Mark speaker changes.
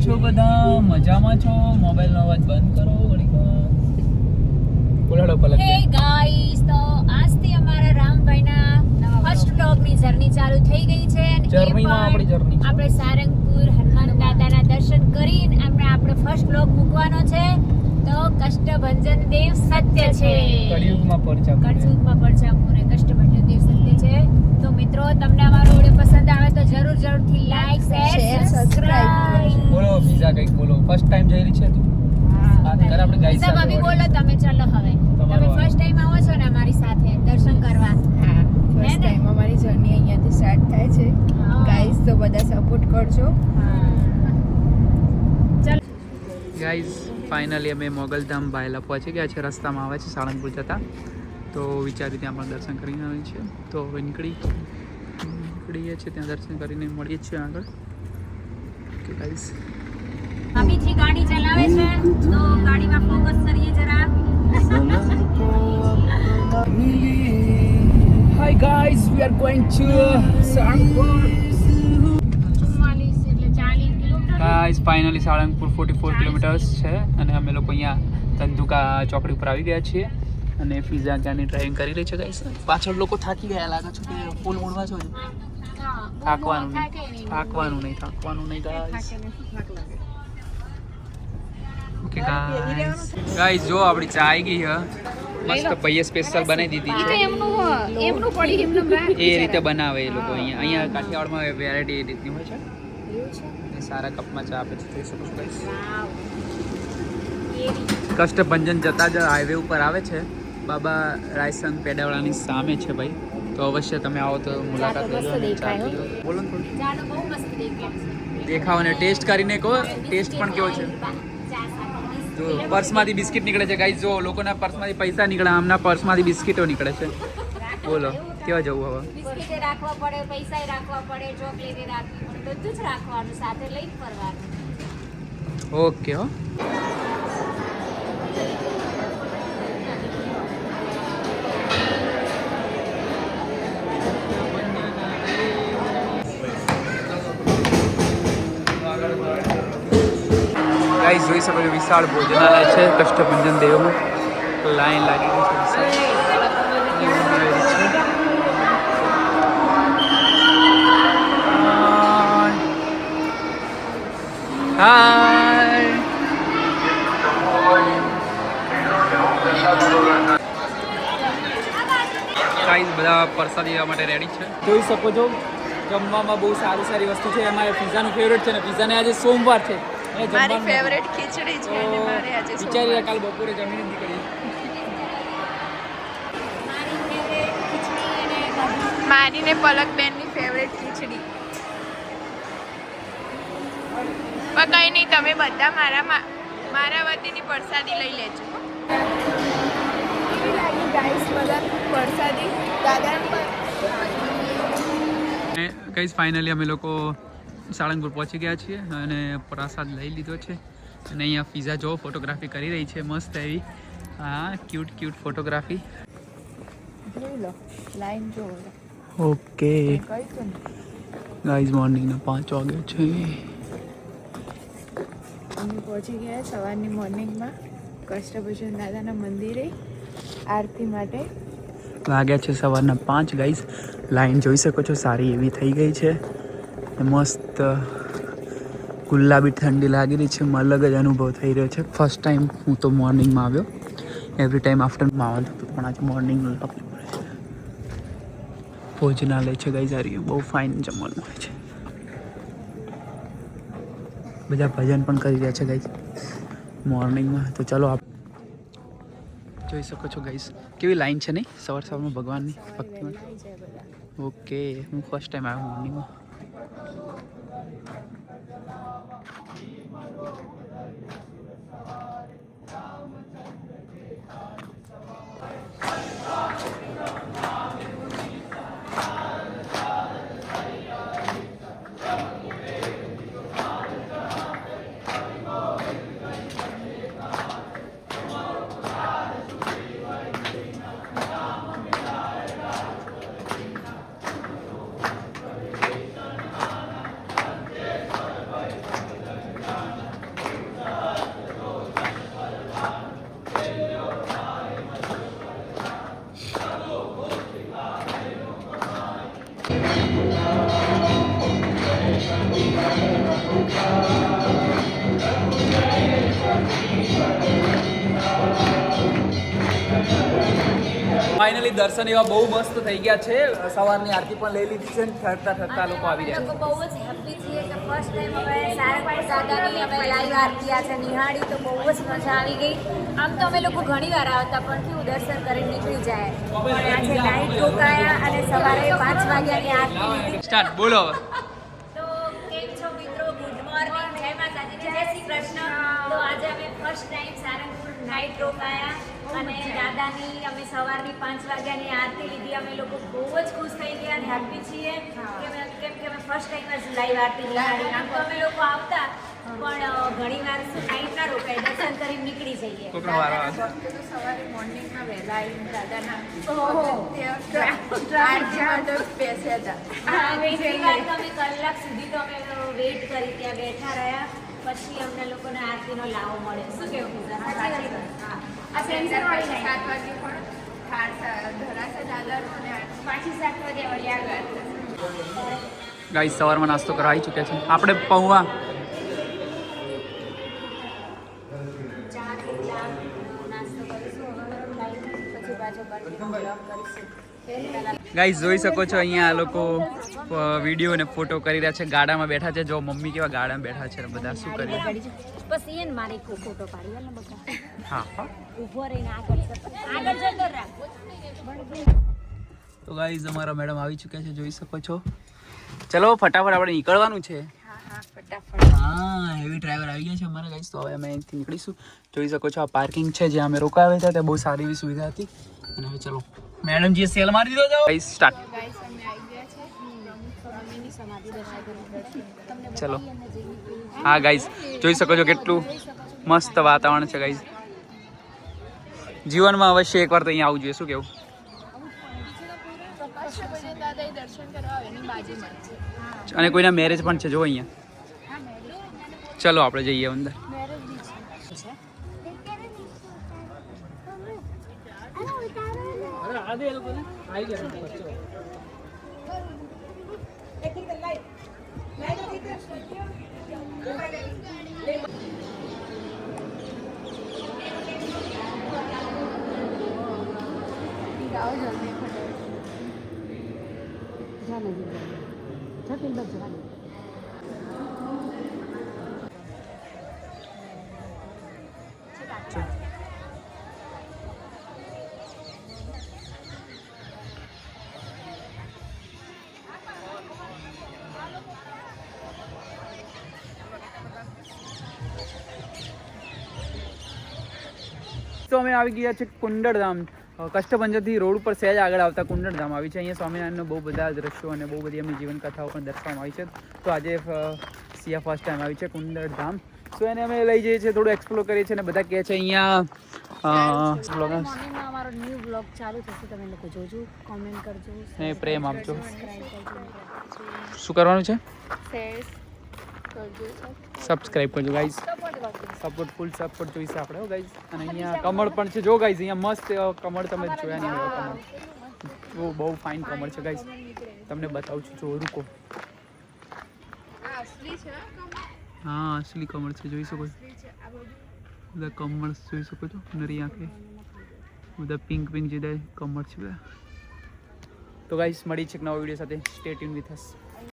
Speaker 1: છો બધા? મજામાં છો? મોબાઈલનો અવાજ બંધ કરો ઘડીકમાં. બોલાડો પલક.
Speaker 2: હે ગાઈસ, તો આજથી અમારા રામભાઈના ફર્સ્ટ વ્લોગની જર્ની ચાલુ થઈ ગઈ છે અને
Speaker 1: જર્નીમાં આપણી જર્ની છે.
Speaker 2: આપણે સારંગપુર હનુમાન દાદાના દર્શન કરીને આપણે ફર્સ્ટ વ્લોગ મૂકવાનો છે. તો કષ્ટભંજન દેવ સત્ય છે.
Speaker 1: કળિયુગમાં પરચા.
Speaker 2: કળયુગમાં પરચા પૂરે કષ્ટભંજન દેવ સત્ય છે. તો મિત્રો, તમને અમારો વિડિયો પસંદ આવે તો જરૂરથી લાઈક, શેર, સબસ્ક્રાઇબ.
Speaker 1: બોલો બીજા કંઈક બોલો. ફર્સ્ટ ટાઈમ જઈ રહી છે તું? હા. ત્યારે આપણે ગાઈસ
Speaker 2: બીજા ભાભી બોલો તમે. ચાલો હવે તમે ફર્સ્ટ ટાઈમ આવો છો ને અમારી સાથે દર્શન કરવા.
Speaker 3: હા, ફર્સ્ટ ટાઈમ અમારી જર્ની અહીંયાથી સ્ટાર્ટ થાય છે. ગાઈસ, તો બધા સપોર્ટ કરજો.
Speaker 2: ચાલો
Speaker 1: ગાઈઝ, ફાઇનલી અમે મોગલધામ બાયલા પહોંચી ગયા છે. રસ્તામાં આવે છે સાળંગપુર જતા, તો વિચાર્યું ત્યાં પણ દર્શન કરીને આવી છે. તો હવે નીકળીએ છીએ, ત્યાં દર્શન કરીને મળીએ છીએ આગળ. ઓકે ગાઈઝ,
Speaker 2: ભાભીજી ગાડી ચલાવે છે તો ગાડીમાં ફોકસ કરીએ જરા.
Speaker 1: Hi guys, we are going to Saળંગપુર.
Speaker 2: 44 એટલે 40 kilometre.
Speaker 1: Guys, finally Salangpur 44 kilometres છે અને અમે લોકો અહીંયા ધંધુકા ચોકડી ઉપર આવી ગયા છીએ અને ફિઝા ત્યાંની ડ્રાઇવિંગ કરી રહી છે. ગાઈઝ, પાછળ લોકો થાકી ગયા લાગે છે કે ફૂલ મૂડમાં છો. થાકવાનું નહીં ગાઈઝ. ઓકે ગાઈઝ, જો આપણી ચા આવી ગઈ છે. મસ્ત ભાઈએ સ્પેશિયલ બનાવી દીધી છે.
Speaker 3: એમનું પડી એમનું
Speaker 1: એ રીતે બનાવે એ લોકો. અહીંયા કાઠિયાવાડમાં વેરાયટી એ રીતની હોય છે. એ સારા કપમાં ચા આપે છે, જોઈ શકો છો ગાઈઝ. કષ્ટભંજન જતા જ હાઈવે ઉપર આવે છે. બાબા રાયસંગ પેડાવાળાની સામે છે ભાઈ. તો અવશ્ય તમે આવો તો મુલાકાત લેજો અને ચા પીજો. બોલો ને થોડું.
Speaker 2: ચાલો, બહુ મસ્ત દેખાય.
Speaker 1: દેખાવ અને ટેસ્ટ કરીને કહો. ટેસ્ટ પણ કેવો છે? જો પર્સમાંથી બિસ્કિટ નીકળે છે ગાઈઝ. જો લોકોના પર્સમાંથી પૈસા નીકળે, આમના પર્સમાંથી બિસ્કિટો નીકળે છે. બોલો કેવા જવું હવે?
Speaker 2: બિસ્કિટે રાખવા પડે, પૈસાય રાખવા પડે, ચોકલેટે રાખવી પડે, બધું જ રાખવાનું, સાથે લઈને ફરવાનું.
Speaker 1: ઓકે હો. ગાઈસ, જોઈ શકો છો વિશાળ ભોજનાલય છે કષ્ટભંજન દેવમાં. લાઈન લાગી ગઈ છે વિશાળ. હાય. ગાઈસ, બધા પ્રસાદી લેવા માટે રેડી છે. જોઈ શકો છો જમવામાં બહુ સારી વસ્તુ છે. અમારે પિઝાનું ફેવરેટ છે ને પિઝાને આજે સોમવાર છે.
Speaker 3: મારી ફેવરેટ ખીચડી છે અને મારે આજે
Speaker 1: વિચારી કાલ બપોરે જમીને નીકળી.
Speaker 3: મારી ને પલક બેનની ફેવરેટ ખીચડી. પણ કઈ નહીં, તમે બધા મારા વતીની પ્રસાદી લઈ લેજો. કેવી લાગી ગાઈસ બધા પ્રસાદી દાદા?
Speaker 1: ગાઈસ, ફાઇનલી અમે લોકો સાળંગપુર પહોંચી ગયા છીએ અને પ્રસાદ લઈ લીધો છે અને અહીંયા ફિઝા જો ફોટોગ્રાફી કરી રહી છે મસ્ત એવી. હા, ક્યુટ ફોટોગ્રાફી.
Speaker 3: જોઈ લો લાઈન જો.
Speaker 1: ઓકે ગાઈઝ, મોર્નિંગના 5 વાગે છે.
Speaker 3: અમે પહોંચી ગયા સવારની મોર્નિંગમાં કષ્ટભંજન દાદાના મંદિરે આરતી માટે.
Speaker 1: વાગ્યા છે સવારના 5. ગાઈઝ, લાઈન જોઈ શકો છો સારી એવી થઈ ગઈ છે. મસ્ત ગુલાબી ઠંડી લાગી રહી છે. અલગ જ અનુભવ થઈ રહ્યો છે. ફર્સ્ટ ટાઈમ હું તો મોર્નિંગમાં આવ્યો. એવરી ટાઈમ આફ્ટરનૂનમાં આવવાનું હતું પણ આજે મોર્નિંગનું લખવું પડે છે. ભોજનાલય છે ગાઈઝ, આ રહ્યું. બહુ ફાઇન જમવાનું હોય છે. બધા ભજન પણ કરી રહ્યા છે ગાઈઝ મોર્નિંગમાં. તો ચલો આપ જોઈ શકો છો ગાઈઝ કેવી લાઈન છે નહીં સવારમાં ભગવાનની ભક્તિમાં. ઓકે, હું ફર્સ્ટ ટાઈમ આવ્યો મોર્નિંગમાં. ફાઇનલી દર્શન એવા બહુ મસ્ત થઈ ગયા છે. સવારની આરતી પણ લઈ લીધી છે ને ઠરતા ઠરતા લોકો આવી રહ્યા
Speaker 2: લોકો બહુ જ હેપી છીએ કે ફર્સ્ટ ટાઈમ અમે સારંગપુર દાદાની અમે લાઈવ આરતી આજે નિહાળી તો બહુ જ મજા આવી ગઈ. આમ તો અમે લોકો ઘણી વાર આવતા પણ કેવું દર્શન કરીને નીકળી જાય પણ આજે નાઈટ રોકાયા અને સવારે 5 વાગ્યાની આરતી લીધી.
Speaker 1: સ્ટાર્ટ બોલો હવે.
Speaker 2: તો કેમ છો મિત્રો? ગુડ મોર્નિંગ, જય માતાજી, જય શ્રી કૃષ્ણ. તો આજે અમે ફર્સ્ટ ટાઈમ સારંગપુર નાઈટ રોકાયા અને દાદાની અમે સવારની 5 વાગ્યાની આરતી લીધી. અમે લોકો બહુ જ ખુશ થઈ ગયા અને હેપી છીએ કેમ કે અમે ફર્સ્ટ ટાઈમ જ લાઈવ આરતી નિહાળી. આમ તો અમે લોકો આવતા પણ ઘણી વાર નાઈટ ના રોકાય, દર્શન કરીને નીકળી જઈએ.
Speaker 3: દાદાના ભક્તો તો સવારે મોર્નિંગમાં વહેલા આવીને દાદાના બેસ્યા હતા.
Speaker 2: કેટલી વાર તો અમે કલાક સુધી તો અમે વેઇટ કરી ત્યાં બેઠા રહ્યા પછી અમને લોકોને આરતીનો લાવો મળ્યો. શું કેવું પૂજા? સાચી વાત. આ સેન્સરવાળી 7 વાગે પણ ધરાશે દાદાનો અને પાછી 7 વાગે વળી આગળ.
Speaker 1: ગાઈસ સવારમાં નાસ્તો કરાવી ચૂક્યા છે આપણે. પૌવા
Speaker 2: ચા નાસ્તો કરીશું પછી પાછો બ્લોગ કરીશું.
Speaker 1: ગાઈસ જોઈ શકો છો અહીંયા આ લોકો વિડીયો અને ફોટો કરી રહ્યા છે. ગાડામાં બેઠા છે. જો મમ્મી કેવા ગાડામાં બેઠા છે બધા શું કરી રહ્યા છે.
Speaker 2: બસ એને મારે એક ફોટો પાડી ને બકા.
Speaker 1: હા હા.
Speaker 2: ઊભો રહીને આગળ જતો રાખ.
Speaker 1: તો ગાઈસ અમારા મેડમ આવી ચૂક્યા છે જોઈ શકો છો. ચલો ફટાફટ આપણે નીકળવાનું છે. હા હેવી ડ્રાઈવર આવી ગયા છે અમારા ગાઈસ. તો હવે અમે અહીંથી નીકળીશું. જોઈ શકો છો આ પાર્કિંગ છે જ્યાં અમે રોકાવ્યા હતા. ત્યાં બહુ સારી એવી સુવિધા હતી. અને હવે ચલો મેડમજીએ સેલ મારી દીધો છે. Guys start.
Speaker 3: ગાઈસ અમે આવી ગયા છે સ્વામીની સમાધિ દર્શન.
Speaker 1: ચલો. હા ગાઈસ જોઈ શકો છો કેટલું મસ્ત વાતાવરણ છે ગાઈસ. જીવનમાં અવશ્ય એકવાર તો અહીંયા આવવું જોઈએ. શું કેવું?
Speaker 3: કષ્ટભંજન દાદાએ દર્શન કરવા આવે એની બાજુમાં જ છે.
Speaker 1: અને કોઈના મેરેજ પણ છે જો અહીંયા. ચલો આપણે જઈએ અંદર.
Speaker 3: મેરેજ બી છે. ગાઓ જલ્દી
Speaker 1: તો અમે આવી ગયા છે કુંડળધામ. કષ્ટભંજનથી રોડ ઉપર સહેજ આગળ આવતા કુંડળધામ આવી છે. અહીંયા સ્વામિનારાયણનો બહુ બધા દ્રશ્યો અને બહુ બધી એમની જીવન કથાઓ પણ દર્શાવવામાં આવી છે. તો આજે સિયા ફર્સ્ટ ટાઈમ આવી છે કુંડળધામ. તો એને અમે લઈ જઈએ છીએ, થોડું એક્સપ્લોર કરીએ છીએ અને બધા કહે છે અહીંયા
Speaker 2: મોર્નિંગમાં અમારો ન્યૂ બ્લોગ ચાલુ થશે. તમે લોકો જોજો, કોમેન્ટ કરજો,
Speaker 1: ને પ્રેમ આપજો.
Speaker 2: સબસ્ક્રાઇબ કરજો.
Speaker 1: શું કરવાનું છે?
Speaker 3: શેર કરજો.
Speaker 1: સબસ્ક્રાઇબ કરજો ગાઈઝ. સપોર્ટ ફૂલ સપોર્ટ જોઈશે આપણે ગાઈઝ. અને અહીંયા કમળ પણ છે જો ગાઈઝ. અહીંયા મસ્ત કમળ તમે જોયા નહીં હોય કમળ. બહુ ફાઇન કમળ છે ગાઈઝ. તમને બતાવું છું. જો રૂકો. હા અસલી કમળ છે જોઈ શકો છો. બધા કમળ જોઈ શકો છો. નરી આંખે બધા પિંક જે કમળ છે બધા. તો ગાઈઝ મળી છે એક નવા વિડીયો સાથે. Stay tune with us.